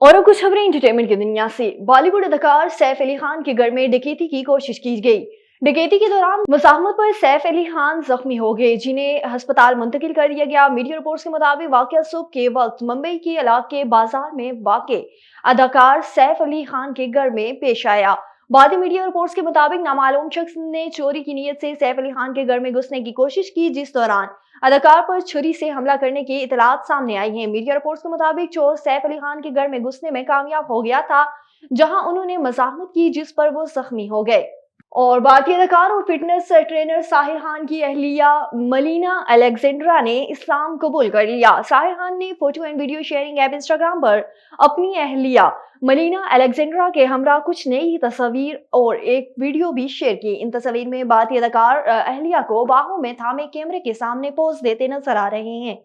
और अब कुछ खबरें एंटरटेनमेंट की दुनिया से। बॉलीवुड अदाकार सैफ अली खान के घर में डकैती की कोशिश की गई। डकैती के दौरान मुज़ाहमत पर सैफ अली खान जख्मी हो गए, जिन्हें अस्पताल मुंतकिल कर दिया गया। मीडिया रिपोर्ट्स के मुताबिक वाकया सुबह के वक्त मुंबई के इलाके बाजार में वाक़े अदाकार सैफ अली खान के घर में पेश आया। बाद मीडिया रिपोर्ट्स के मुताबिक नामालूम शख्स ने चोरी की नीयत से सैफ अली खान के घर में घुसने की कोशिश की, जिस दौरान अदाकार पर छुरी से हमला करने की इतलात सामने आई हैं। मीडिया रिपोर्ट्स के मुताबिक चोर सैफ अली खान के घर में घुसने में कामयाब हो गया था, जहां उन्होंने मज़ाहमत की, जिस पर वो जख्मी हो गए। और भारतीय अदाकार और फिटनेस ट्रेनर साहिल खान की अहलिया मलीना अलेक्जेंड्रा ने इस्लाम कबूल कर लिया। साहिल खान ने photo and video sharing app Instagram पर अपनी अहलिया मलीना अलेक्जेंड्रा के हमरा कुछ नई तस्वीर और एक वीडियो भी शेयर की। इन तस्वीर में भारतीय अदाकार अहलिया को बाहों में थामे कैमरे के सामने पोज देते नजर आ रहे हैं।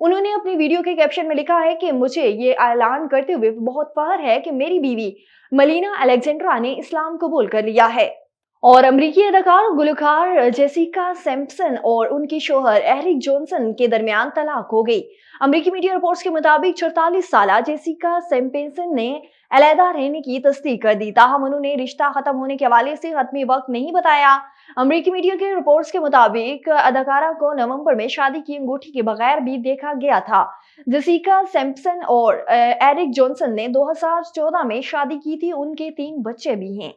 उन्होंने अपनी वीडियो के कैप्शन में लिखा है कि मुझे ये ऐलान करते हुए बहुत फख्र है कि मेरी बीवी मलीना अलेक्जेंड्रा ने इस्लाम कबूल कर लिया है। और अमरीकी अदाकार और गुलकार जेसिका सैम्पसन और उनके शोहर एरिक जॉनसन के दरमियान तलाक हो गई। अमरीकी मीडिया रिपोर्ट्स के मुताबिक 44 साल जेसिका सैम्पसन ने अलहदा रहने की तस्दीक कर दी, ताहम उन्होंने रिश्ता खत्म होने के हवाले से हतमी वक्त नहीं बताया। अमरीकी मीडिया के रिपोर्ट्स के मुताबिक अदाकारा को नवंबर में शादी की अंगूठी के बगैर भी देखा गया था। जेसिका सैम्पसन और एरिक जॉनसन ने 2014 में शादी की थी। उनके 3 बच्चे भी हैं।